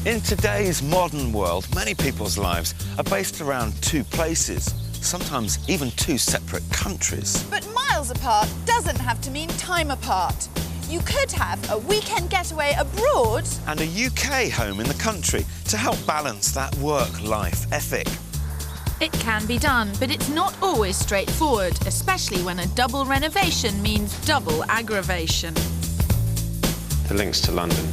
In today's modern world, many people's lives are based around two places, sometimes even two separate countries. But miles apart doesn't have to mean time apart. You could have a weekend getaway abroad and a UK home in the country to help balance that work-life ethic. It can be done, but it's not always straightforward, especially when a double renovation means double aggravation. The links to London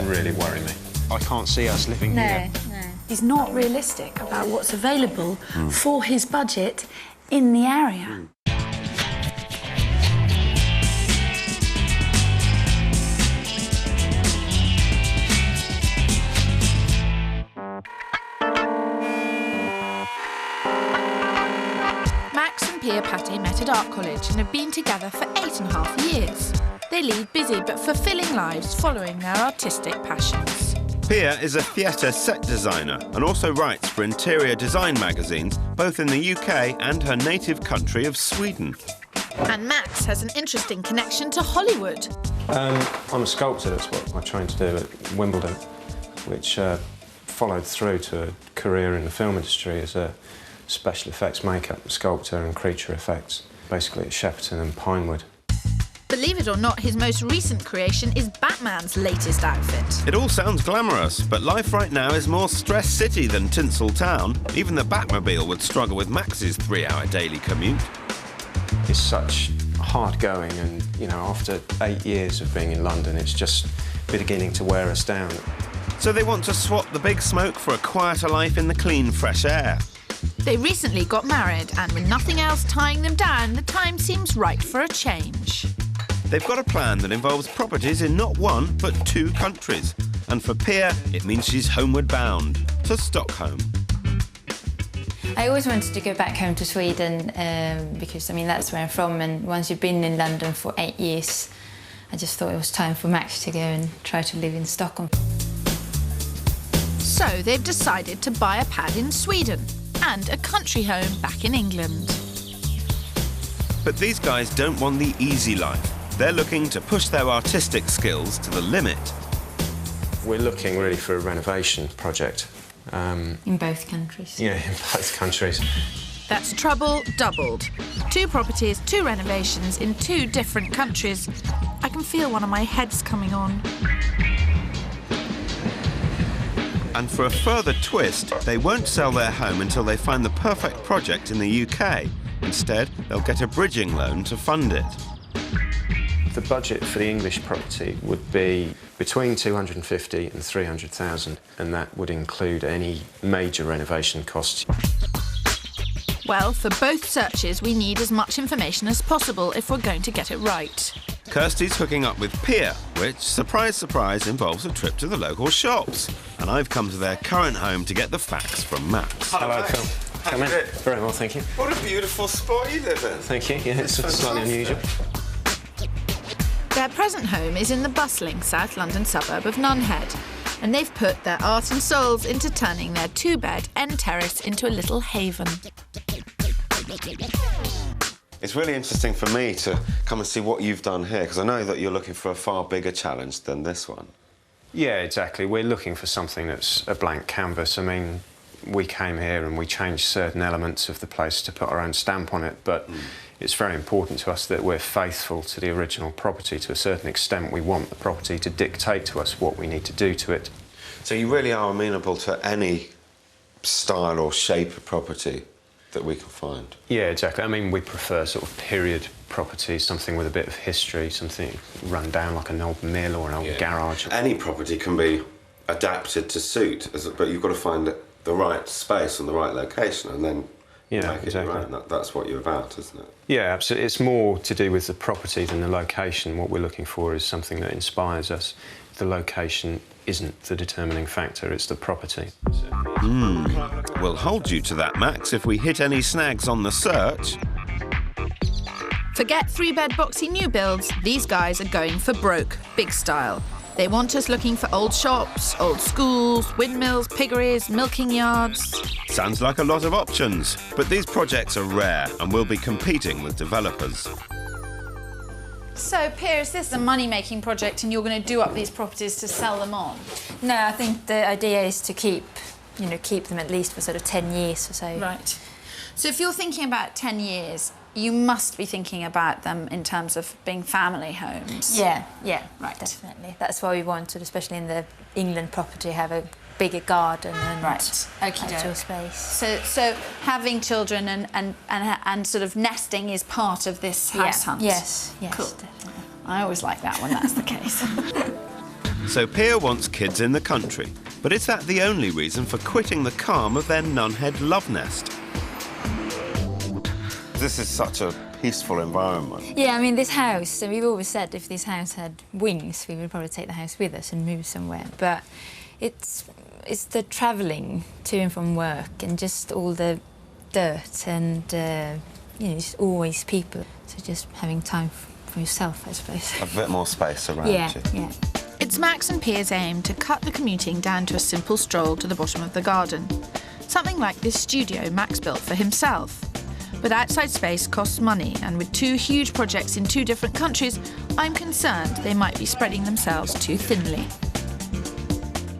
really worry me. I can't see us living here. No. He's not realistic about what's available for his budget in the area. Max and Pia met at art college and have been together for 8.5 years. They lead busy but fulfilling lives following their artistic passions. Pia is a theatre set designer and also writes for interior design magazines, both in the UK and her native country of Sweden. And Max has an interesting connection to Hollywood. I'm a sculptor, that's what I trained to do at Wimbledon, which followed through to a career in the film industry as a special effects makeup sculptor and creature effects, basically at Shepperton and Pinewood. Believe it or not, his most recent creation is Batman's latest outfit. It all sounds glamorous, but life right now is more Stress City than Tinsel Town. Even the Batmobile would struggle with Max's 3-hour daily commute. It's such hard going, and, you know, after 8 years of being in London, it's just beginning to wear us down. So they want to swap the big smoke for a quieter life in the clean, fresh air. They recently got married, and with nothing else tying them down, the time seems right for a change. They've got a plan that involves properties in not one, but two countries. And for Pia, it means she's homeward bound, to Stockholm. I always wanted to go back home to Sweden because, I mean, that's where I'm from, and once you've been in London for 8 years, I just thought it was time for Max to go and try to live in Stockholm. So they've decided to buy a pad in Sweden and a country home back in England. But these guys don't want the easy life. They're looking to push their artistic skills to the limit. We're looking really for a renovation project. In both countries. Yeah, in both countries. That's trouble doubled. 2 properties, 2 renovations in 2 different countries. I can feel one of my heads coming on. And for a further twist, they won't sell their home until they find the perfect project in the UK. Instead, they'll get a bridging loan to fund it. The budget for the English property would be between 250 and 300,000, and that would include any major renovation costs. Well, for both searches, we need as much information as possible if we're going to get it right. Kirstie's hooking up with Pia, which, surprise, surprise, involves a trip to the local shops. And I've come to their current home to get the facts from Max. Hello, Phil. Come in. Very well, thank you. What a beautiful spot you live in. Thank you. Yeah, it's slightly unusual. Their present home is in the bustling South London suburb of Nunhead, and they've put their heart and souls into turning their 2-bed end terrace into a little haven. It's really interesting for me to come and see what you've done here, because I know that you're looking for a far bigger challenge than this one. Yeah, exactly. We're looking for something that's a blank canvas. I mean, we came here and we changed certain elements of the place to put our own stamp on it, but it's very important to us that we're faithful to the original property to a certain extent. We want the property to dictate to us what we need to do to it. So you really are amenable to any style or shape of property that we can find? Yeah, exactly. I mean, we prefer sort of period properties, something with a bit of history, something run down like an old mill or an old garage. Any property can be adapted to suit, but you've got to find the right space and the right location, and then make it right. And that's what you're about, isn't it? Yeah, absolutely. It's more to do with the property than the location. What we're looking for is something that inspires us. The location isn't the determining factor, it's the property. We'll hold you to that, Max, if we hit any snags on the search. Forget 3-bed boxy new builds. These guys are going for broke, big style. They want us looking for old shops, old schools, windmills, piggeries, milking yards. Sounds like a lot of options, but these projects are rare and will be competing with developers. So, Pia, is this a money-making project and you're going to do up these properties to sell them on? No, I think the idea is to keep them at least for sort of 10 years or so. Right. So if you're thinking about 10 years, you must be thinking about them in terms of being family homes. Yeah, Right. definitely. That's why we wanted, especially in the England property, have a bigger garden and actual space. So having children and sort of nesting is part of this house hunt? Yes, cool. Definitely. I always like that when that's the case. So Pia wants kids in the country, but is that the only reason for quitting the calm of their Nunhead love nest? This is such a peaceful environment. Yeah, I mean, this house, we've always said if this house had wings, we would probably take the house with us and move somewhere. But it's the travelling to and from work and just all the dirt and, just always people. So just having time for yourself, I suppose. A bit more space around you. Yeah. It's Max and Pia's aim to cut the commuting down to a simple stroll to the bottom of the garden. Something like this studio Max built for himself. But outside space costs money, and with 2 huge projects in 2 different countries, I'm concerned they might be spreading themselves too thinly.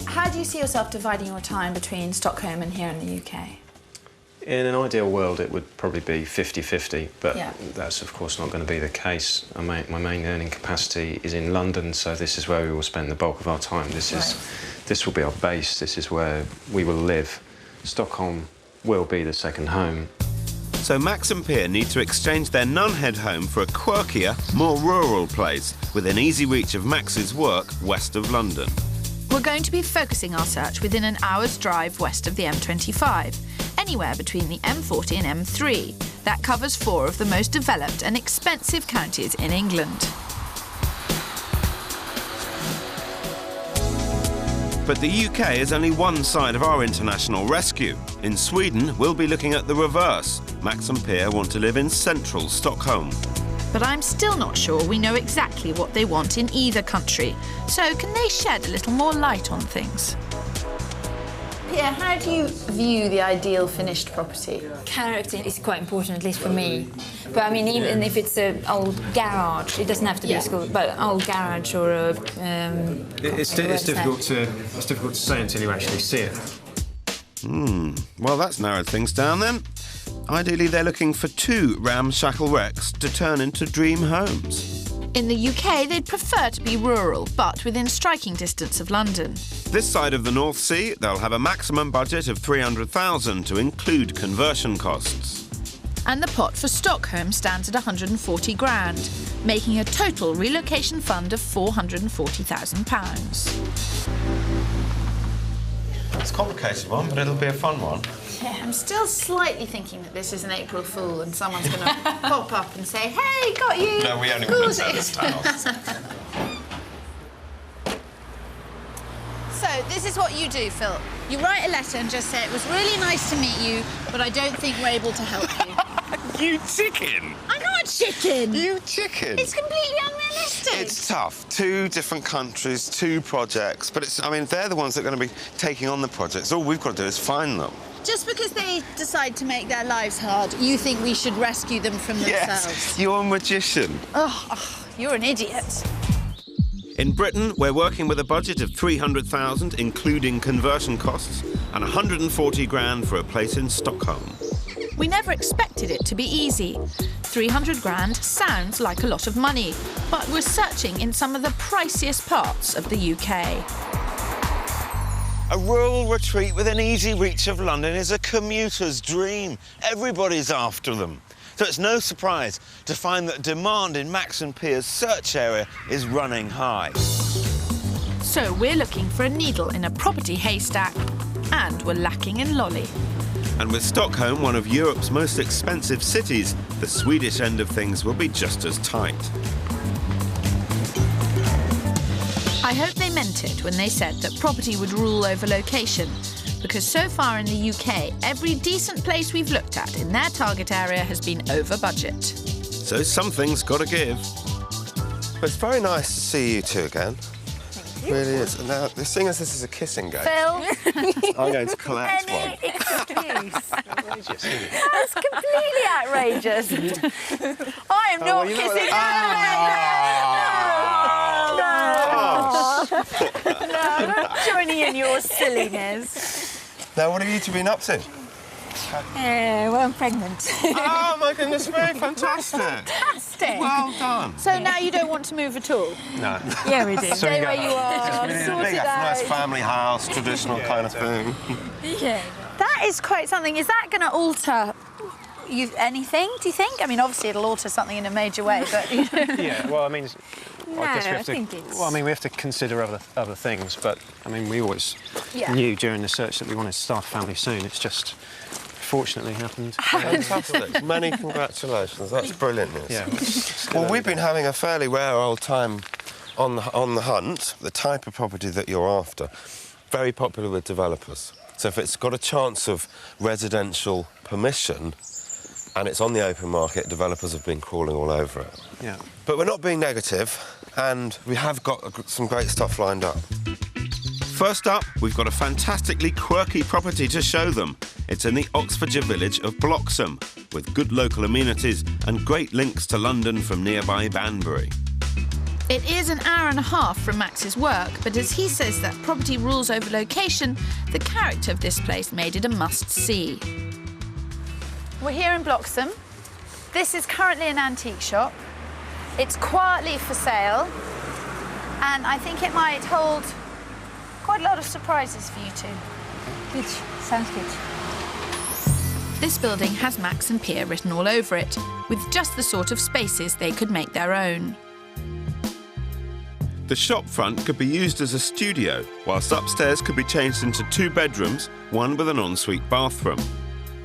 How do you see yourself dividing your time between Stockholm and here in the UK? In an ideal world, it would probably be 50-50, but Yeah. that's of course not going to be the case. My main earning capacity is in London, so this is where we will spend the bulk of our time. This will be our base. This is where we will live. Stockholm will be the second home. So Max and Pia need to exchange their Nunhead home for a quirkier, more rural place within easy reach of Max's work west of London. We're going to be focusing our search within an hour's drive west of the M25, anywhere between the M40 and M3. That covers 4 of the most developed and expensive counties in England. But the UK is only one side of our international rescue. In Sweden, we'll be looking at the reverse. Max and Pia want to live in central Stockholm. But I'm still not sure we know exactly what they want in either country. So can they shed a little more light on things? Pia, how do you view the ideal finished property? Character is quite important, at least for me. But I mean, even if it's an old garage, it doesn't have to be a school, but an old garage or a... It's difficult to say until you actually see it. Well, that's narrowed things down then. Ideally, they're looking for 2 ramshackle wrecks to turn into dream homes. In the UK, they'd prefer to be rural, but within striking distance of London. This side of the North Sea, they'll have a maximum budget of 300,000 to include conversion costs. And the pot for Stockholm stands at 140 grand, making a total relocation fund of £440,000. It's a complicated one, but it'll be a fun one. Yeah, I'm still slightly thinking that this is an April Fool and someone's going to pop up and say, hey, got you! No, we only want to know this house. So, this is what you do, Phil. You write a letter and just say, it was really nice to meet you, but I don't think we're able to help you. You chicken! I'm not a chicken! You chicken! It's completely unrealistic. It's tough. 2 different countries, 2 projects, but they're the ones that are going to be taking on the projects. All we've got to do is find them. Just because they decide to make their lives hard, you think we should rescue them from themselves? Yes, you're a magician. Oh, you're an idiot. In Britain, we're working with a budget of 300,000, including conversion costs, and 140 grand for a place in Stockholm. We never expected it to be easy. 300 grand sounds like a lot of money, but we're searching in some of the priciest parts of the UK. A rural retreat within easy reach of London is a commuter's dream. Everybody's after them. So it's no surprise to find that demand in Max and Pia's search area is running high. So we're looking for a needle in a property haystack, and we're lacking in lolly. And with Stockholm, one of Europe's most expensive cities, the Swedish end of things will be just as tight. I hope they meant it when they said that property would rule over location, because so far in the UK, every decent place we've looked at in their target area has been over budget. So something's got to give. But it's very nice to see you 2 again. It really is. And now, seeing as this is a kissing game, Phil, I'm going to collect one. Any excuse. Outrageous, isn't it? That's completely outrageous. I am not kissing. No, I'm not joining in your silliness. Now, what have you two been up to? Well, I'm pregnant. Oh, my goodness, very fantastic. fantastic. Well done. So now you don't want to move at all? No. Yeah, we do. Stay where you are, sort it Nice out. family house, traditional kind of thing. Yeah. That is quite something. Is that going to alter anything, do you think? I mean, obviously it'll alter something in a major way, but... You know. Yeah, well, I mean... I guess we have to, think it's... Well, I mean, we have to consider other things, but, I mean, we always knew during the search that we wanted to start a family soon. It's just, fortunately, happened. Fantastic. Many congratulations. That's brilliant news. Yeah. Well, we've been having a fairly rare old time on the hunt. The type of property that you're after, very popular with developers. So if it's got a chance of residential permission and it's on the open market, developers have been crawling all over it. Yeah. But we're not being negative, and we have got some great stuff lined up. First up, we've got a fantastically quirky property to show them. It's in the Oxfordshire village of Bloxham, with good local amenities and great links to London from nearby Banbury. It is an hour and a half from Max's work, but as he says that property rules over location, the character of this place made it a must-see. We're here in Bloxham. This is currently an antique shop. It's quietly for sale, and I think it might hold quite a lot of surprises for you two. Good. Sounds good. This building has Max and Pia written all over it, with just the sort of spaces they could make their own. The shop front could be used as a studio, whilst upstairs could be changed into 2 bedrooms, one with an ensuite bathroom.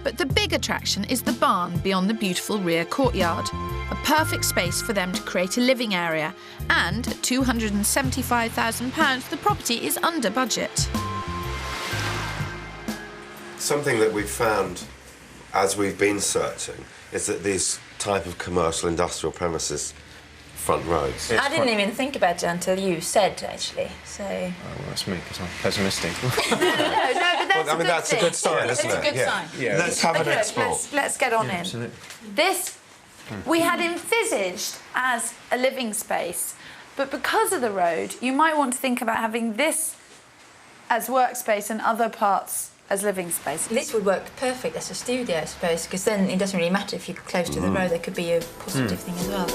But the big attraction is the barn beyond the beautiful rear courtyard, a perfect space for them to create a living area, and at £275,000 the property is under budget. Something that we've found as we've been searching is that these type of commercial industrial premises front roads. I didn't even think about it until you said, actually, so... Oh, well, that's me, because I'm pessimistic. No, but that's a good sign, isn't it? It's a good sign. Yeah. Let's have an Okay, explore. let's get on in. Absolutely. This we had envisaged as a living space, but because of the road, you might want to think about having this as workspace and other parts as living space. This would work perfect as a studio, I suppose, because then it doesn't really matter if you're close to the road, there could be a positive thing as well.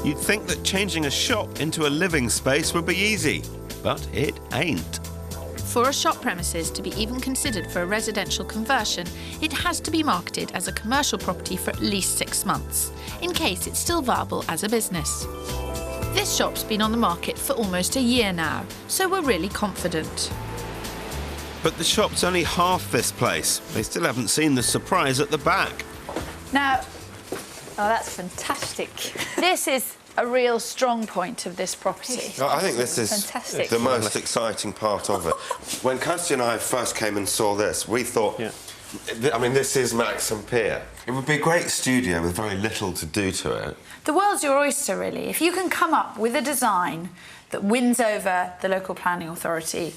You'd think that changing a shop into a living space would be easy, but it ain't. For a shop premises to be even considered for a residential conversion, it has to be marketed as a commercial property for at least 6 months, in case it's still viable as a business. This shop's been on the market for almost a year now, so we're really confident. But the shop's only half this place. They still haven't seen the surprise at the back. Now, Oh, that's fantastic. This is a real strong point of this property. I think this is Fantastic. the most exciting part of it. When Kirstie and I first came and saw this, we thought, I mean, this is Max and Pia. It would be a great studio with very little to do to it. The world's your oyster, really. If you can come up with a design that wins over the local planning authority,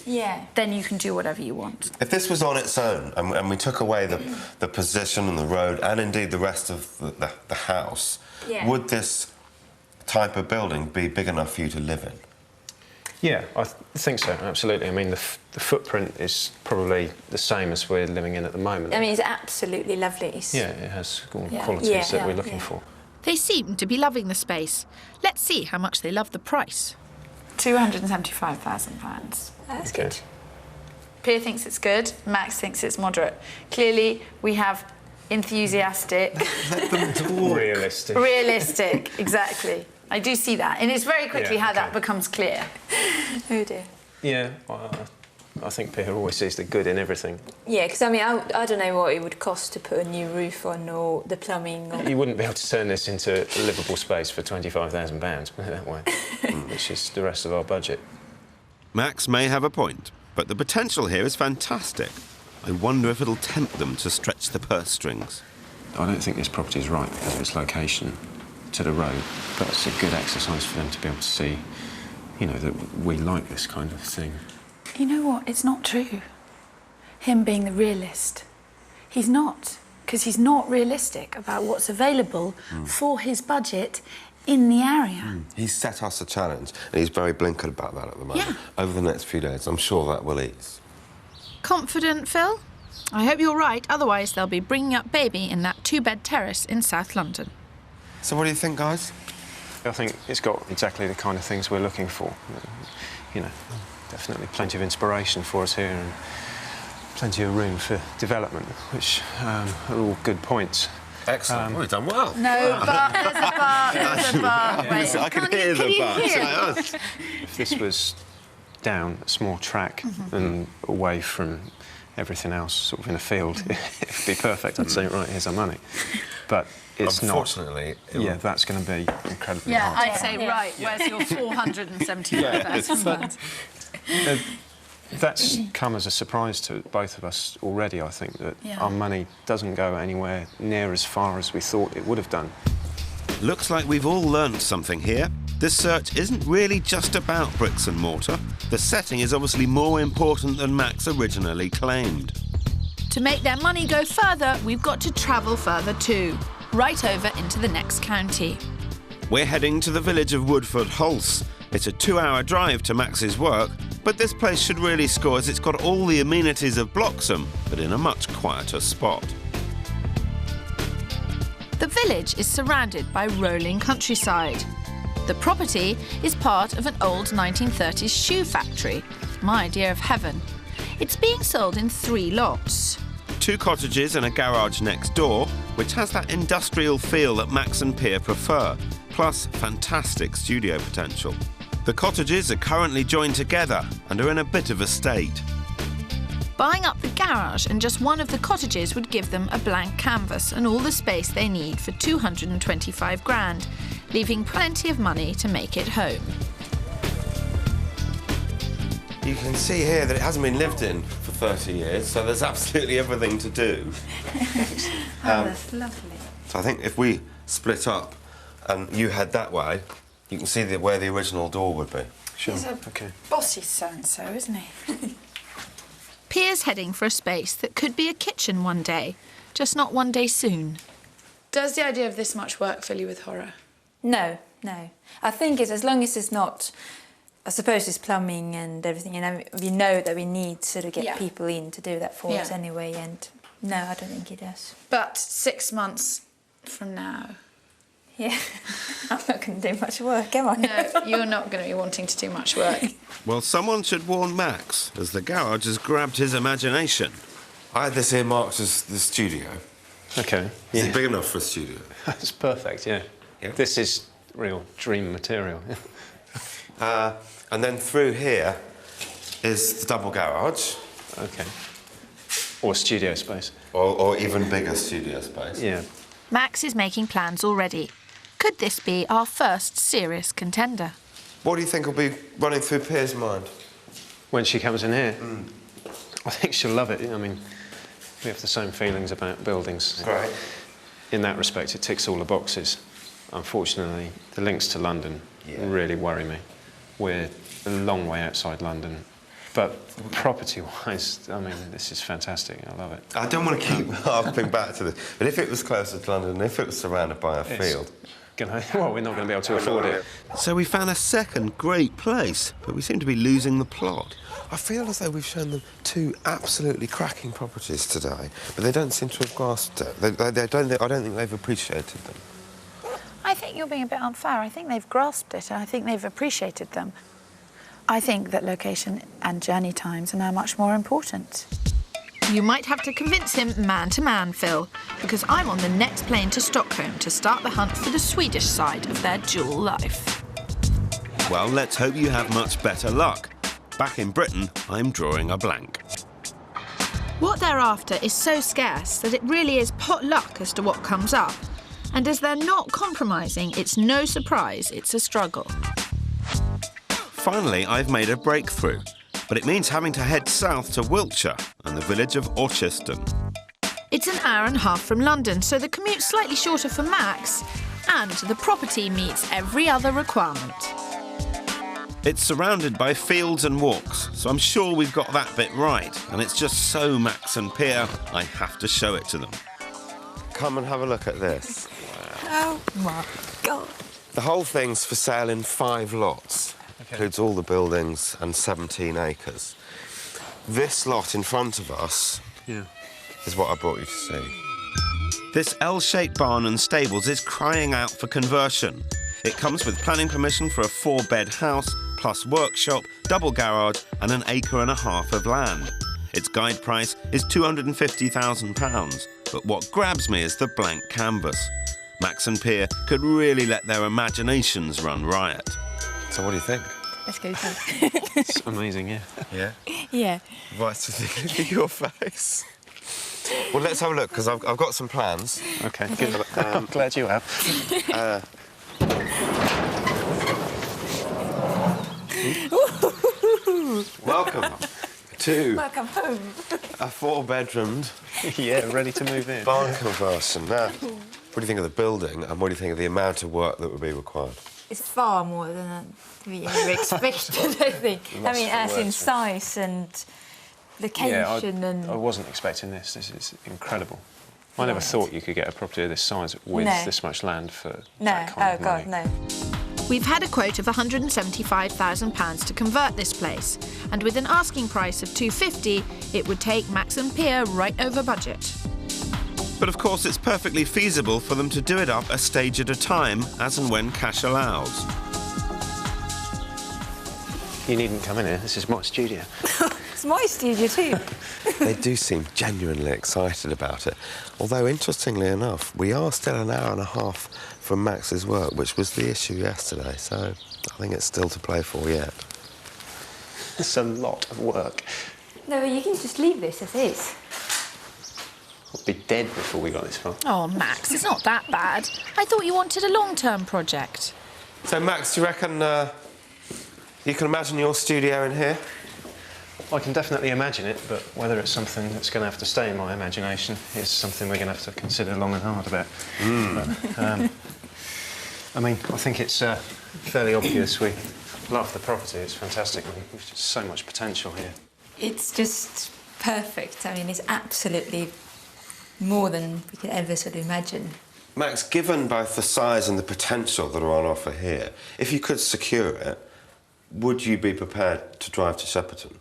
then you can do whatever you want. If this was on its own and we took away the position and the road and indeed the rest of the house, would this type of building be big enough for you to live in? Yeah, I think so, absolutely. I mean, the footprint is probably the same as we're living in at the moment. I mean, it's absolutely lovely. Yeah, it has qualities that we're looking for. They seem to be loving the space. Let's see how much they love the price. £275,000. That's good. Pia thinks it's good, Max thinks it's moderate. Clearly, we have enthusiastic... Realistic. Realistic, exactly. I do see that. And it's very quickly how that becomes clear. Oh, dear. Yeah, I think Pia always sees the good in everything. Yeah, because, I mean, I don't know what it would cost to put a new roof on or the plumbing or... You wouldn't be able to turn this into a livable space for £25,000, put it that way, which is the rest of our budget. Max may have a point, but the potential here is fantastic. I wonder if it'll tempt them to stretch the purse strings. I don't think this property is right because of its location to the road, but it's a good exercise for them to be able to see you know, that we like this kind of thing. You know what? It's not true. Him being the realist. He's not, because he's not realistic about what's available for his budget in the area. He's set us a challenge, and he's very blinkered about that at the moment. Yeah. Over the next few days, I'm sure that will ease. Confident, Phil? I hope you're right, otherwise they'll be bringing up baby in that two-bed terrace in South London. So what do you think, guys? I think it's got exactly the kind of things we're looking for. You know, definitely plenty of inspiration for us here and plenty of room for development, which are all good points. Excellent. We've done well. No, but there's a bar, there's a bar. Wait, I can hear the bar. If this was down a small track and away from everything else, sort of in a field, it'd be perfect. I'd say, right, here's our money. But it's Unfortunately, not. Yeah, that's going to be incredibly Yeah, hard. I'd say, right, where's your £475,000? That's come as a surprise to both of us already, I think, that our money doesn't go anywhere near as far as we thought it would have done. Looks like we've all learned something here. This search isn't really just about bricks and mortar. The setting is obviously more important than Max originally claimed. To make their money go further, we've got to travel further too, right over into the next county. We're heading to the village of Woodford Hulse. It's a 2-hour drive to Max's work, but this place should really score as it's got all the amenities of Bloxham, but in a much quieter spot. The village is surrounded by rolling countryside. The property is part of an old 1930s shoe factory. My idea of heaven. It's being sold in 3 lots. 2 cottages and a garage next door, which has that industrial feel that Max and Pia prefer, plus fantastic studio potential. The cottages are currently joined together and are in a bit of a state. Buying up the garage and just one of the cottages would give them a blank canvas and all the space they need for 225 grand, leaving plenty of money to make it home. You can see here that it hasn't been lived in for 30 years, so there's absolutely everything to do. That's lovely. So I think if we split up and you head that way, you can see where the original door would be. Sure. He's a bossy so-and-so, isn't he? Pia's heading for a space that could be a kitchen one day, just not one day soon. Does the idea of this much work fill you with horror? No, no. I think it's as long as it's not, I suppose it's plumbing and everything, and we know that we need to sort of get people in to do that for us anyway, and no, I don't think it does. But 6 months from now... Yeah, I'm not going to do much work, am I? No, you're not going to be wanting to do much work. Well, someone should warn Max, as the garage has grabbed his imagination. I had this earmarked as the studio. OK. Is it big enough for a studio? That's perfect, yeah. This is real dream material. And then through here is the double garage. OK. Or studio space. Or even bigger studio space. Yeah. Max is making plans already. Could this be our first serious contender? What do you think will be running through Pia's mind? When she comes in here, I think she'll love it. I mean, we have the same feelings about buildings. Right. In that respect, it ticks all the boxes. Unfortunately, the links to London really worry me. We're a long way outside London. But property-wise, I mean, this is fantastic. I love it. I don't want to keep harping back to this, but if it was closer to London, if it was surrounded by a field... Well, we're not going to be able to afford it. So we found a second great place, but we seem to be losing the plot. I feel as though we've shown them 2 absolutely cracking properties today, but they don't seem to have grasped it. I don't think they've appreciated them. I think you're being a bit unfair. I think they've grasped it and I think they've appreciated them. I think that location and journey times are now much more important. You might have to convince him man to man, Phil, because I'm on the next plane to Stockholm to start the hunt for the Swedish side of their dual life. Well, let's hope you have much better luck. Back in Britain, I'm drawing a blank. What they're after is so scarce that it really is pot luck as to what comes up. And as they're not compromising, it's no surprise it's a struggle. Finally, I've made a breakthrough, but it means having to head south to Wiltshire and the village of Orchiston. It's an hour and a half from London, so the commute's slightly shorter for Max, and the property meets every other requirement. It's surrounded by fields and walks, so I'm sure we've got that bit right. And it's just so Max and Pia, I have to show it to them. Come and have a look at this. Oh my God. The whole thing's for sale in 5 lots. Includes all the buildings and 17 acres. This lot in front of us is what I brought you to see. This L-shaped barn and stables is crying out for conversion. It comes with planning permission for a 4-bed house, plus workshop, double garage and an acre and a half of land. Its guide price is £250,000, but what grabs me is the blank canvas. Max and Pia could really let their imaginations run riot. So what do you think? Let's go too. It's amazing, yeah. Yeah? Yeah. What's the your face? Well, let's have a look, because I've got some plans. OK, good. I'm glad you have. Welcome to Welcome home. a 4-bedroomed Yeah, ready to move in. barn conversion. Now, what do you think of the building, and what do you think of the amount of work that would be required? It's far more than we ever expected, I think. I mean, as in size and location and... I wasn't expecting this. This is incredible. I never thought you could get a property of this size with this much land for that kind of money. No. We've had a quote of £175,000 to convert this place, and with an asking price of £250, it would take Max and Pia right over budget. But of course it's perfectly feasible for them to do it up a stage at a time, as and when cash allows. You needn't come in here. This is my studio. It's my studio too. They do seem genuinely excited about it. Although, interestingly enough, we are still an hour and a half from Max's work, which was the issue yesterday, so I think it's still to play for yet. It's a lot of work. No, but you can just leave this as is. I'd be dead before we got this far. Oh, Max, it's not that bad. I thought you wanted a long-term project. So, Max, do you reckon you can imagine your studio in here? I can definitely imagine it, but whether it's something that's going to have to stay in my imagination is something we're going to have to consider long and hard about. But, I mean, I think it's fairly obvious. We love the property. It's fantastic. There's just so much potential here. It's just perfect. I mean, it's absolutely more than we could ever sort of imagine. Max, given both the size and the potential that are on offer here, if you could secure it, would you be prepared to drive to Shepperton?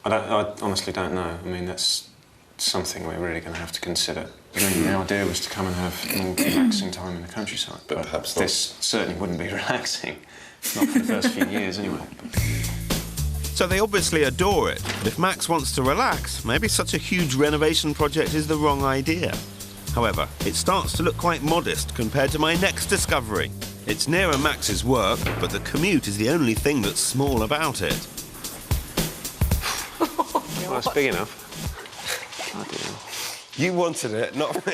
I honestly don't know. I mean, that's something we're really going to have to consider. I mean, the idea was to come and have more relaxing time in the countryside, but perhaps this certainly wouldn't be relaxing. Not for the first few years, anyway. So they obviously adore it, but if Max wants to relax, maybe such a huge renovation project is the wrong idea. However, it starts to look quite modest compared to my next discovery. It's nearer Max's work, but the commute is the only thing that's small about it. Well, it's big enough. You wanted it, not me.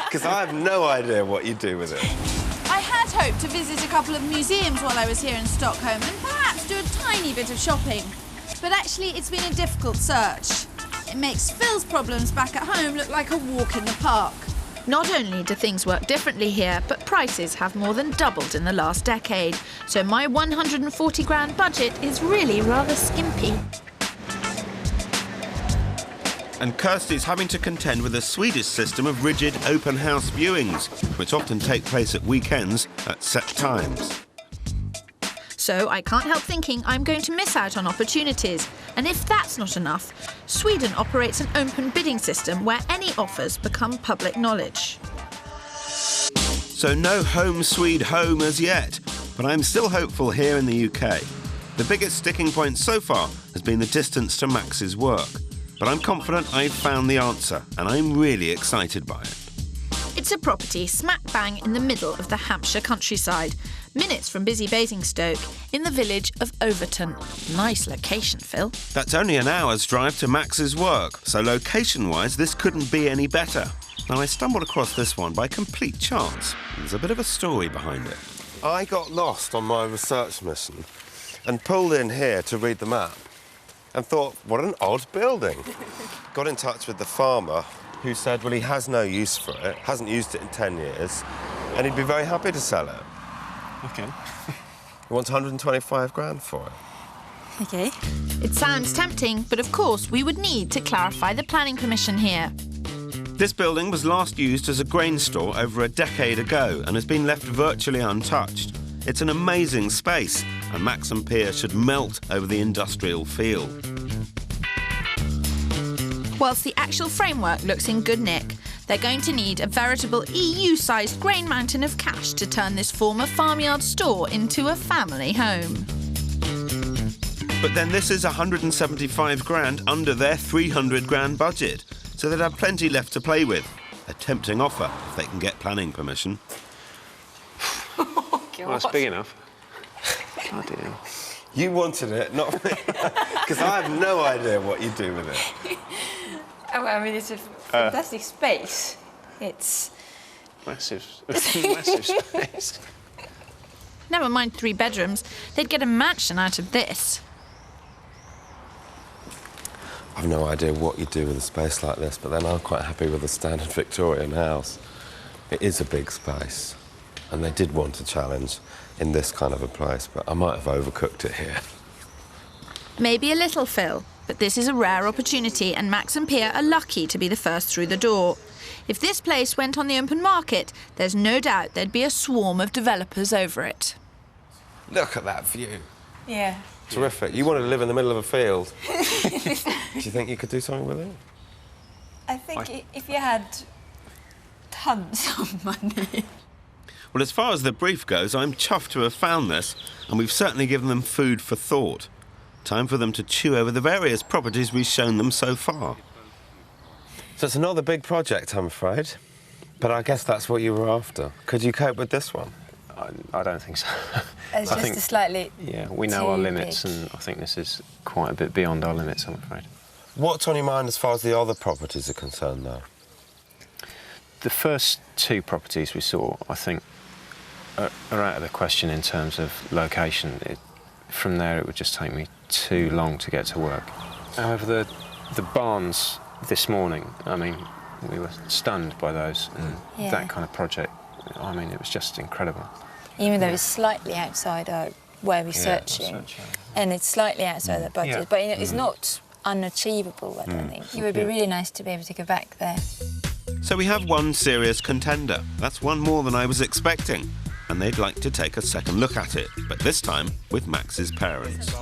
Because I have no idea what you do with it. I had hoped to visit a couple of museums while I was here in Stockholm and perhaps do a tiny bit of shopping. But actually, it's been a difficult search. It makes Phil's problems back at home look like a walk in the park. Not only do things work differently here, but prices have more than doubled in the last decade. So my 140 grand budget is really rather skimpy. And Kirstie's having to contend with a Swedish system of rigid open house viewings, which often take place at weekends at set times. So I can't help thinking I'm going to miss out on opportunities. And if that's not enough, Sweden operates an open bidding system where any offers become public knowledge. So no home sweet home as yet, but I'm still hopeful here in the UK. The biggest sticking point so far has been the distance to Max's work. But I'm confident I've found the answer, and I'm really excited by it. It's a property smack bang in the middle of the Hampshire countryside, minutes from busy Basingstoke, in the village of Overton. Nice location, Phil. That's only an hour's drive to Max's work, so location-wise, this couldn't be any better. Now, I stumbled across this one by complete chance. There's a bit of a story behind it. I got lost on my research mission and pulled in here to read the map and thought, what an odd building. Got in touch with the farmer, who said, well, he has no use for it, hasn't used it in 10 years, and he'd be very happy to sell it. OK. You want 125 grand for it? Okay. It sounds tempting, but of course we would need to clarify the planning permission here. This building was last used as a grain store over a decade ago and has been left virtually untouched. It's an amazing space, and Max and Pia should melt over the industrial feel. Whilst the actual framework looks in good nick, they're going to need a veritable EU-sized grain mountain of cash to turn this former farmyard store into a family home. But then this is 175 grand under their 300 grand budget, so they'd have plenty left to play with. A tempting offer if they can get planning permission. Well, it's big enough. Bloody hell. You wanted it, not me. Because I have no idea what you do with it. Oh, I mean, it's a fantastic space. It's... Massive, massive space. Never mind 3 bedrooms, they'd get a mansion out of this. I've no idea what you do with a space like this, but then I'm quite happy with a standard Victorian house. It is a big space, and they did want a challenge in this kind of a place, but I might have overcooked it here. Maybe a little, Phil, but this is a rare opportunity and Max and Pia are lucky to be the first through the door. If this place went on the open market, there's no doubt there'd be a swarm of developers over it. Look at that view. Yeah. Terrific. You wanted to live in the middle of a field. Do you think you could do something with it? I think if you had tons of money. Well, as far as the brief goes, I'm chuffed to have found this, and we've certainly given them food for thought. Time for them to chew over the various properties we've shown them so far. So it's another big project, I'm afraid. But I guess that's what you were after. Could you cope with this one? I don't think so. It's I just think, a slightly yeah, we know our too limits, big. and I think this is quite a bit beyond our limits, I'm afraid. What's on your mind as far as the other properties are concerned, though? The first 2 properties we saw, I think, are out of the question in terms of location. From there, it would just take me too long to get to work. However, the barns this morning, I mean, we were stunned by those. And Yeah. that kind of project, I mean, it was just incredible. Even though it's slightly outside where we're searching, and it's slightly outside the budget, Yeah. but you know, it's not unachievable, I don't think. It would be really nice to be able to go back there. So we have one serious contender. That's one more than I was expecting. And they'd like to take a second look at it, but this time with Max's parents.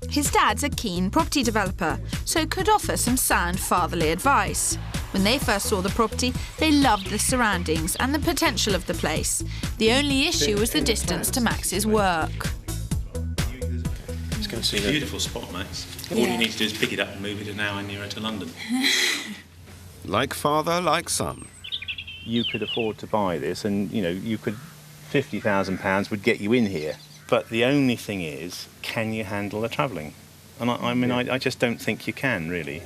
His dad's a keen property developer, so could offer some sound fatherly advice. When they first saw the property, they loved the surroundings and the potential of the place. The only issue was the distance to Max's work. It's going to see It's a beautiful spot, Max. All you need to do is pick it up and move it an hour nearer to London. Like father, like son. You could afford to buy this, and you could. £50,000 would get you in here. But the only thing is, can you handle the travelling? And I just don't think you can, really.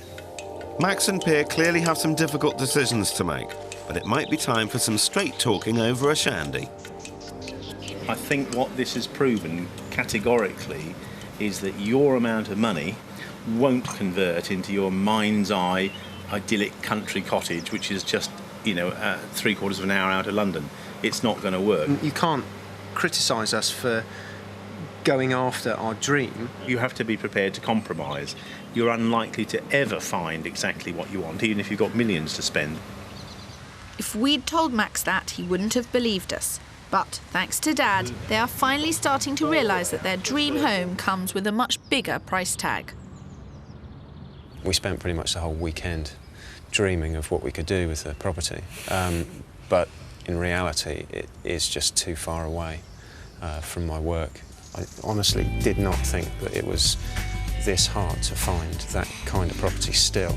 Max and Pia clearly have some difficult decisions to make, but it might be time for some straight talking over a shandy. I think what this has proven categorically is that your amount of money won't convert into your mind's eye idyllic country cottage, which is just, 3/4 of an hour out of London. It's not going to work. You can't criticise us for going after our dream. You have to be prepared to compromise. You're unlikely to ever find exactly what you want, even if you've got millions to spend. If we'd told Max that, he wouldn't have believed us. But thanks to Dad, they are finally starting to realise that their dream home comes with a much bigger price tag. We spent pretty much the whole weekend dreaming of what we could do with the property. But in reality, it is just too far away from my work. I honestly did not think that it was this hard to find that kind of property still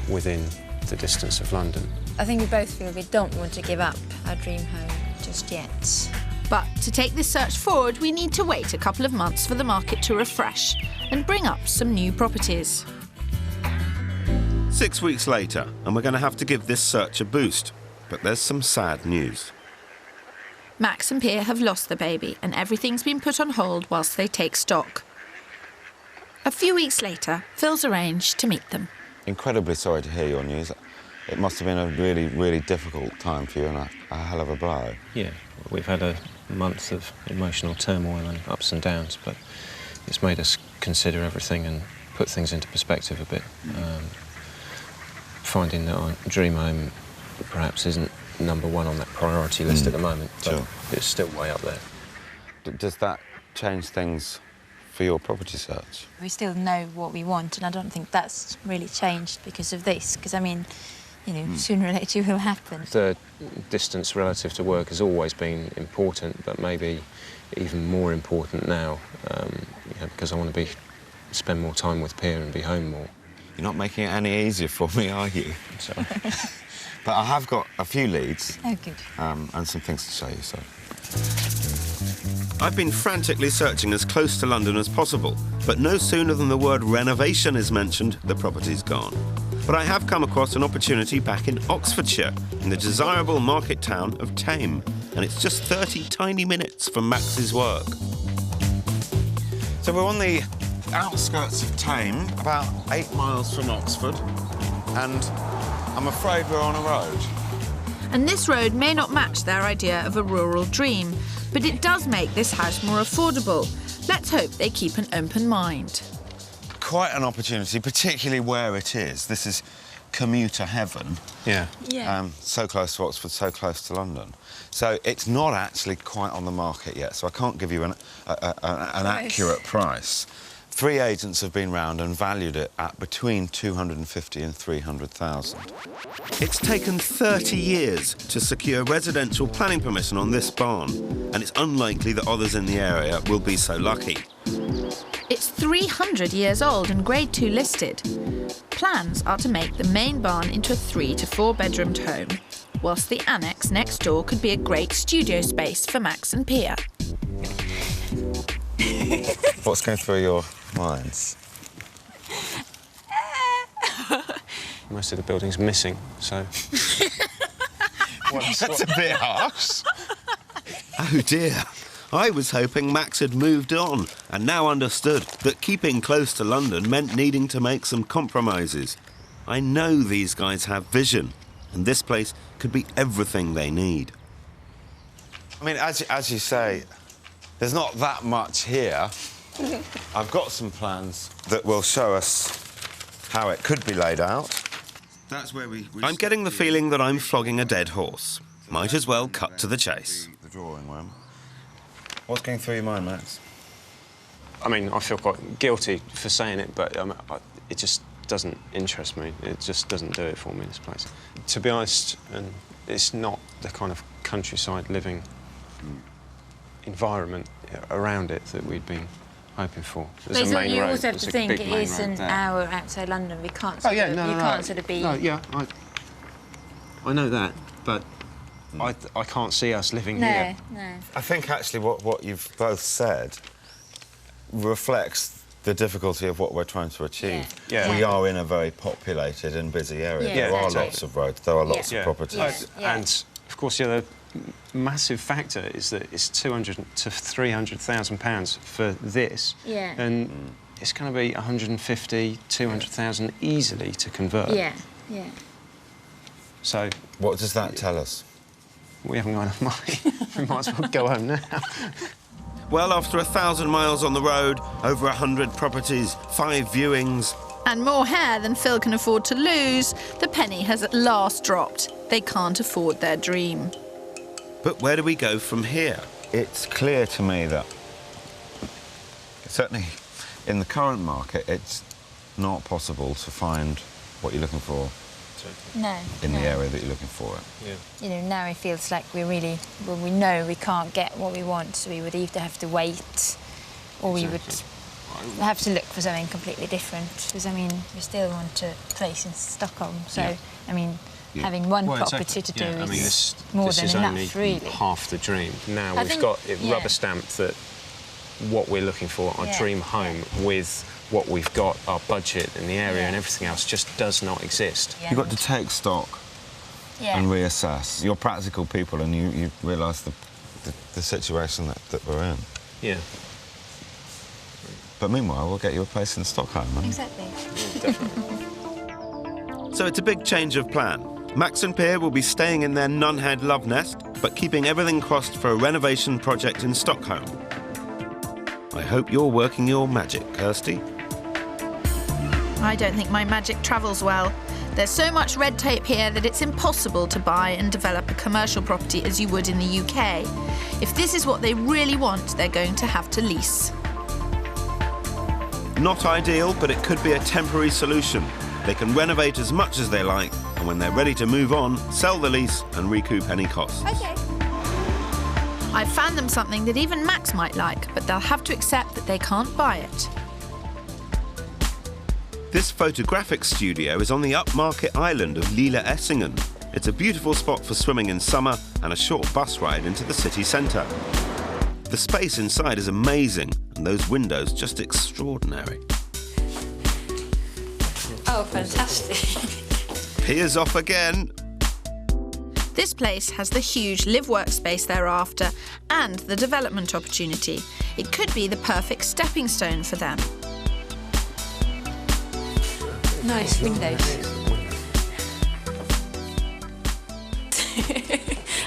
within the distance of London. I think we both feel we don't want to give up our dream home just yet. But to take this search forward, we need to wait a couple of months for the market to refresh and bring up some new properties. 6 weeks later, and we're going to have to give this search a boost. But there's some sad news. Max and Pia have lost the baby, and everything's been put on hold whilst they take stock. A few weeks later, Phil's arranged to meet them. Incredibly sorry to hear your news. It must have been a really, really difficult time for you and a hell of a blow. Yeah, we've had a month of emotional turmoil and ups and downs, but it's made us consider everything and put things into perspective a bit. Finding that our dream home perhaps isn't number one on that priority list at the moment, but it's still way up there. Does that change things for your property search? We still know what we want, and I don't think that's really changed because of this, because, I mean, you know, sooner or later it will happen. The distance relative to work has always been important, but maybe even more important now, because I want to spend more time with Pia and be home more. You're not making it any easier for me, are you? Sorry. But I have got a few leads. Oh, good. And some things to show you, so... I've been frantically searching as close to London as possible, but no sooner than the word renovation is mentioned, the property's gone. But I have come across an opportunity back in Oxfordshire, in the desirable market town of Thame, and it's just 30 tiny minutes from Max's work. So we're on the outskirts of Thame, about 8 miles from Oxford, and I'm afraid we're on a road. And this road may not match their idea of a rural dream, but it does make this house more affordable. Let's hope they keep an open mind. Quite an opportunity, particularly where it is. This is commuter heaven. Yeah. So close to Oxford, so close to London. So it's not actually quite on the market yet, so I can't give you an accurate price. 3 agents have been round and valued it at between 250 and 300,000. It's taken 30 years to secure residential planning permission on this barn, and it's unlikely that others in the area will be so lucky. It's 300 years old and Grade 2 listed. Plans are to make the main barn into a 3 to 4 bedroomed home, whilst the annex next door could be a great studio space for Max and Pia. What's going through your minds? Most of the building's missing, so... That's a bit harsh. Oh dear. I was hoping Max had moved on and now understood that keeping close to London meant needing to make some compromises. I know these guys have vision, and this place could be everything they need. I mean, as you say, there's not that much here. I've got some plans that will show us how it could be laid out. That's where I'm getting the feeling that I'm flogging a dead horse. Might as well cut to the chase. The drawing room. What's going through your mind, Max? I mean, I feel quite guilty for saying it, but it just doesn't interest me. It just doesn't do it for me, this place. To be honest, and it's not the kind of countryside living environment around it that we'd been hoping for. But you also have to think it is an hour outside London. We can't sort of, you can't sort of be... No, yeah, I know that, but I can't see us living here. No. I think actually what you've both said reflects the difficulty of what we're trying to achieve. Yeah. We are in a very populated and busy area. Yeah, there are lots of roads, there are lots of properties. And, of course, the massive factor is that it's £200,000 to £300,000 for this. Yeah. And it's going to be 150, 200,000 easily to convert. Yeah. So... What does that tell us? We haven't got enough money. We might as well go home now. Well, after 1,000 miles on the road, over 100 properties, 5 viewings... And more hair than Phil can afford to lose, the penny has at last dropped. They can't afford their dream. But where do we go from here? It's clear to me that, certainly in the current market, it's not possible to find what you're looking for in the area that you're looking for it. Yeah. You know, now it feels like we know we can't get what we want, so we would either have to wait or we would have to look for something completely different. Because, I mean, we still want a place in Stockholm, so, I mean, having one property to do is more than enough, really. This is only half the dream. Now we've got it rubber stamped that what we're looking for, our dream home, with what we've got, our budget and the area and everything else just does not exist. You've got to take stock and reassess. You're practical people and you realise the situation that we're in. Yeah. But meanwhile, we'll get you a place in Stockholm. Exactly. Yeah, definitely. So it's a big change of plan. Max and Pia will be staying in their Nunhead love nest but keeping everything crossed for a renovation project in Stockholm. I hope you're working your magic, Kirstie. I don't think my magic travels well. There's so much red tape here that it's impossible to buy and develop a commercial property as you would in the UK. If this is what they really want, they're going to have to lease. Not ideal, but it could be a temporary solution. They can renovate as much as they like, and when they're ready to move on, sell the lease and recoup any costs. Okay. I've found them something that even Max might like, but they'll have to accept that they can't buy it. This photographic studio is on the upmarket island of Reassessing. It's a beautiful spot for swimming in summer and a short bus ride into the city centre. The space inside is amazing, and those windows just extraordinary. Oh, fantastic. Pia's off again. This place has the huge live-work space they're after and the development opportunity. It could be the perfect stepping stone for them. Nice windows.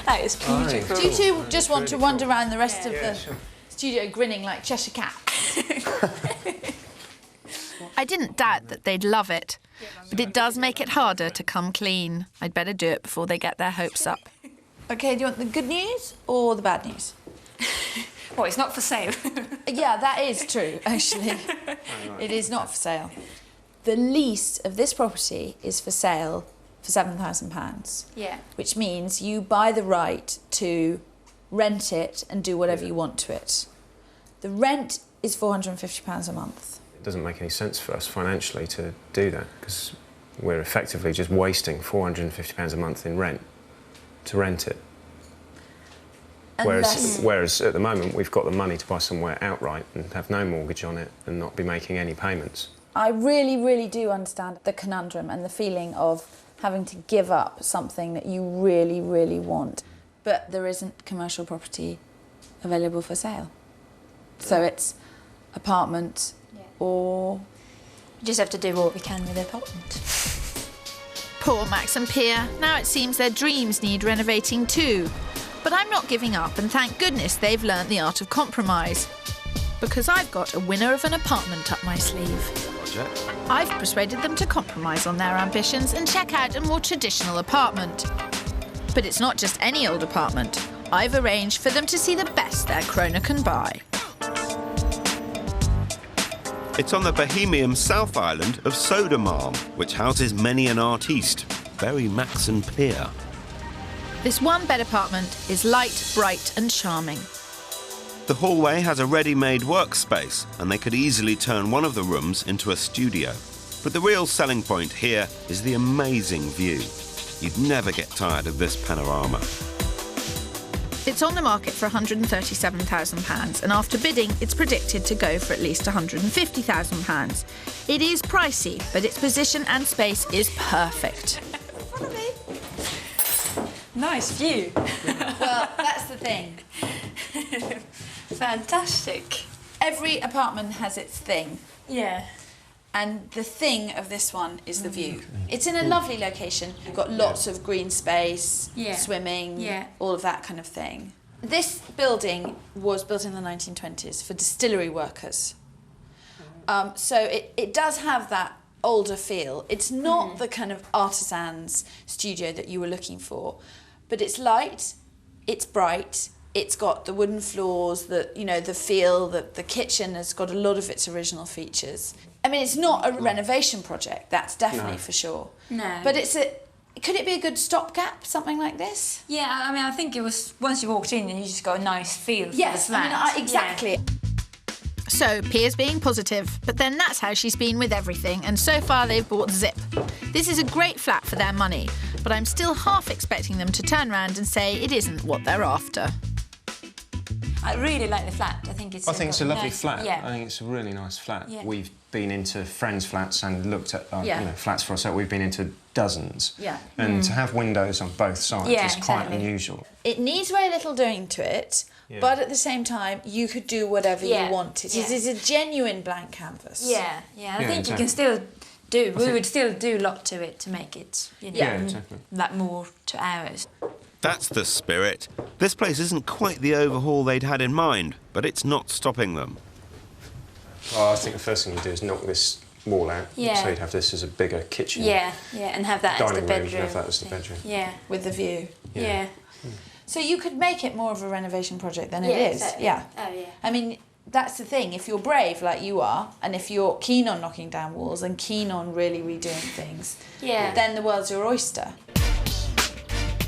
That is beautiful. Do you two just want to wander around the rest of the studio grinning like Cheshire Cat? I didn't doubt that they'd love it, but it does make it harder to come clean. I'd better do it before they get their hopes up. OK, do you want the good news or the bad news? Well, it's not for sale. Yeah, that is true, actually. It is not for sale. The lease of this property is for sale for £7,000. Yeah. Which means you buy the right to rent it and do whatever you want to it. The rent is £450 a month. It doesn't make any sense for us financially to do that because we're effectively just wasting £450 a month in rent to rent it. Whereas at the moment we've got the money to buy somewhere outright and have no mortgage on it and not be making any payments. I really, really do understand the conundrum and the feeling of having to give up something that you really, really want. But there isn't commercial property available for sale. So it's apartment or... We just have to do what we can with the apartment. Poor Max and Pia. Now it seems their dreams need renovating too. But I'm not giving up, and thank goodness they've learnt the art of compromise. Because I've got a winner of an apartment up my sleeve. I've persuaded them to compromise on their ambitions and check out a more traditional apartment. But it's not just any old apartment. I've arranged for them to see the best their krona can buy. It's on the Bohemian South Island of Södermalm, which houses many an artiste. Very Max and Pia. This one-bed apartment is light, bright and charming. The hallway has a ready-made workspace, and they could easily turn one of the rooms into a studio. But the real selling point here is the amazing view. You'd never get tired of this panorama. It's on the market for £137,000, and after bidding, it's predicted to go for at least £150,000. It is pricey, but its position and space is perfect. Follow me. Nice view. Well, that's the thing. Fantastic. Every apartment has its thing. Yeah. And the thing of this one is the view. It's in a lovely location. You've got lots of green space, swimming, all of that kind of thing. This building was built in the 1920s for distillery workers. So it does have that older feel. It's not the kind of artisan's studio that you were looking for, but it's light, it's bright, it's got the wooden floors, the feel, the kitchen has got a lot of its original features. I mean, it's not a renovation project, that's definitely for sure. No. But could it be a good stopgap, something like this? Yeah, I mean, I think it was, once you walked in and you just got a nice feel for the flat. I mean, exactly. Yeah. So, Pia's being positive, but then that's how she's been with everything, and so far they've bought Zip. This is a great flat for their money, but I'm still half expecting them to turn around and say it isn't what they're after. I really like the flat. I think it's a lovely flat. Yeah. I think it's a really nice flat. Yeah. We've been into friends' flats and looked at flats for ourselves. We've been into dozens. Yeah. And to have windows on both sides is quite unusual. It needs very little doing to it, but at the same time, you could do whatever you wanted. It is a genuine blank canvas. Yeah, I think you can still do. We would still do a lot to it to make it, that more to ours. That's the spirit. This place isn't quite the overhaul they'd had in mind, but it's not stopping them. Well, I think the first thing you do is knock this wall out. Yeah. So you'd have this as a bigger kitchen. Yeah, and have that as the Dining room, bedroom. you'd have that as the bedroom. Yeah. With the view. Yeah. So you could make it more of a renovation project than Yeah, it is. exactly. Yeah. Oh, yeah. I mean, that's the thing. If you're brave like you are, and if you're keen on knocking down walls and keen on really redoing things, then the world's your oyster.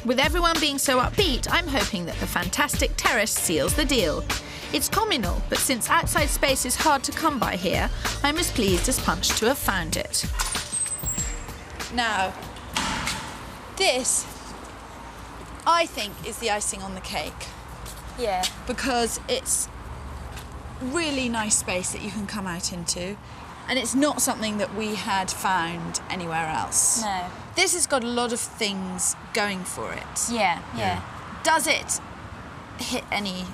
With everyone being so upbeat, I'm hoping that the fantastic terrace seals the deal. It's communal, but since outside space is hard to come by here, I'm as pleased as Punch to have found it. Now, this, I think, is the icing on the cake. Yeah. Because it's really nice space that you can come out into, and it's not something that we had found anywhere else. No. This has got a lot of things going for it. Yeah. Does it hit any?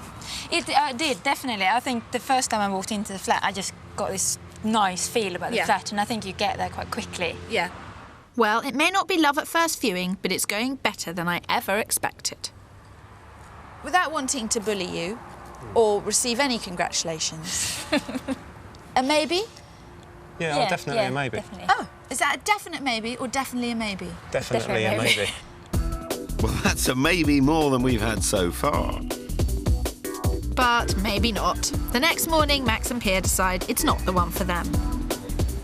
It did, definitely. I think the first time I walked into the flat, I just got this nice feel about the flat, and I think you get there quite quickly. Yeah. Well, it may not be love at first viewing, but it's going better than I ever expected. Without wanting to bully you or receive any congratulations, a maybe? Yeah, definitely a maybe. Definitely. Oh, is that a definite maybe or definitely a maybe? Definitely a maybe. Well, that's a maybe more than we've had so far. But maybe not. The next morning, Max and Pia decide it's not the one for them.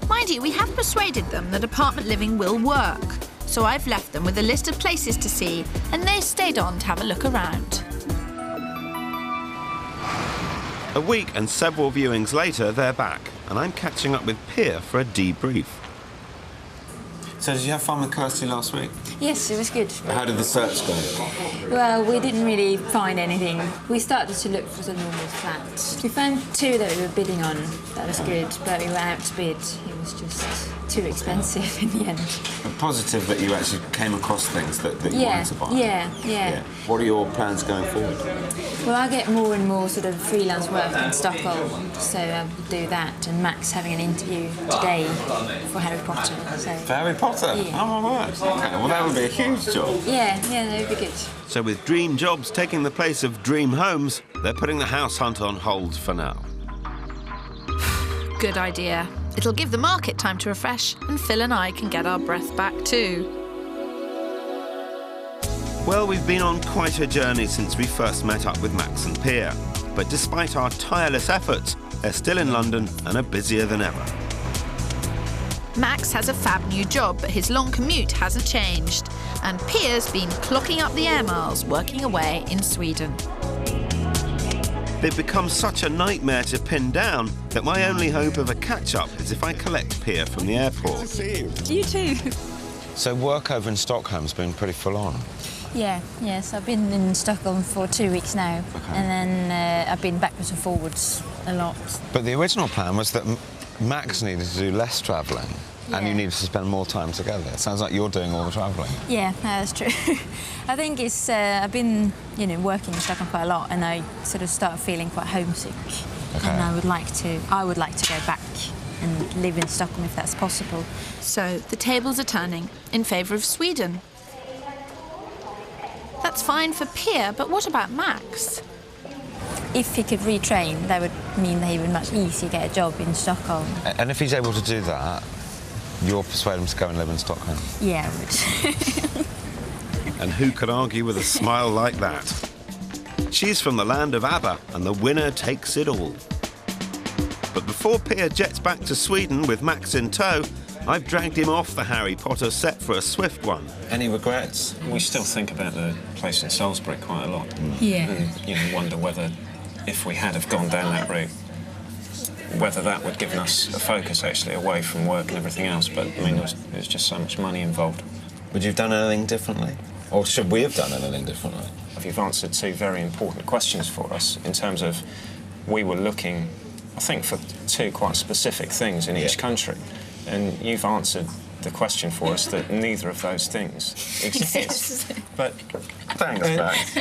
Mind you, we have persuaded them that apartment living will work, so I've left them with a list of places to see, and they stayed on to have a look around. A week and several viewings later, they're back, and I'm catching up with Pia for a debrief. So did you have fun with Kirstie last week? Yes, it was good. How did the search go? Well, we didn't really find anything. We started to look for the normal flats. We found 2 that we were bidding on. That was good, but we were outbid. It was just too expensive in the end. Positive that you actually came across things that you wanted to buy. Yeah. What are your plans going forward? Well, I get more and more sort of freelance work in Stockholm, so I will do that. And Max having an interview today for Harry Potter. So. For Harry Potter? Yeah. Oh my word. Okay, well that would be a huge job. Yeah, that would be good. So with dream jobs taking the place of dream homes, they're putting the house hunt on hold for now. Good idea. It'll give the market time to refresh, and Phil and I can get our breath back too. Well, we've been on quite a journey since we first met up with Max and Pia. But despite our tireless efforts, they're still in London and are busier than ever. Max has a fab new job, but his long commute hasn't changed. And Pia's been clocking up the air miles, working away in Sweden. They've become such a nightmare to pin down that my only hope of a catch-up is if I collect Pia from the airport. You too. So work over in Stockholm's been pretty full on. Yes, I've been in Stockholm for 2 weeks now, and then I've been backwards and forwards a lot. But the original plan was that Max needed to do less travelling and you needed to spend more time together. It sounds like you're doing all the travelling. Yeah, that's true. I think it's I've been working in Stockholm quite a lot, and I sort of start feeling quite homesick. Okay. And I would like to go back and live in Stockholm if that's possible. So the tables are turning in favour of Sweden. That's fine for Pia, but what about Max? If he could retrain, that would mean that he would much easier get a job in Stockholm. And if he's able to do that, you'll persuade him to go and live in Stockholm? Yeah, I would. And who could argue with a smile like that? She's from the land of ABBA, and the winner takes it all. But before Pia jets back to Sweden with Max in tow, I've dragged him off the Harry Potter set for a swift one. Any regrets? We still think about the place in Salisbury quite a lot. Yeah. And wonder whether, if we had have gone down that route, whether that would give us a focus actually away from work and everything else. But I mean, there's just so much money involved. Would you have done anything differently? Or should we have done anything differently? You've answered 2 very important questions for us in terms of we were looking, I think, for 2 quite specific things in each country. And you've answered the question for us that neither of those things exist. But thanks, Max.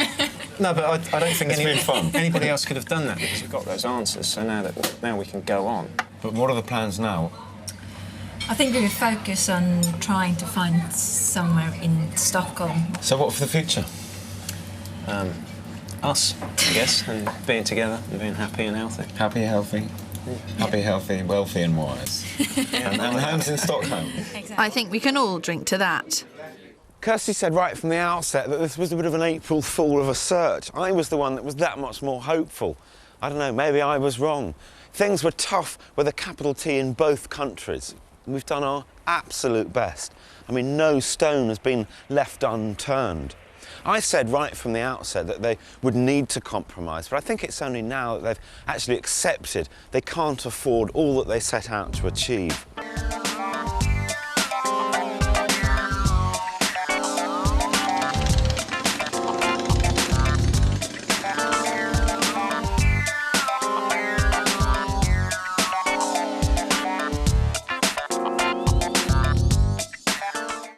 No, but I don't think It's been fun. anybody else could have done that because we've got those answers. So now we can go on. But what are the plans now? I think we would focus on trying to find somewhere in Stockholm. So what for the future? Us, I guess, and being together and being happy and healthy. Happy, healthy. Happy, healthy, wealthy and wise. And homes in Stockholm. Exactly. I think we can all drink to that. Kirstie said right from the outset that this was a bit of an April Fool of a search. I was the one that was that much more hopeful. I don't know, maybe I was wrong. Things were tough with a capital T in both countries. We've done our absolute best. I mean, no stone has been left unturned. I said right from the outset that they would need to compromise, but I think it's only now that they've actually accepted they can't afford all that they set out to achieve.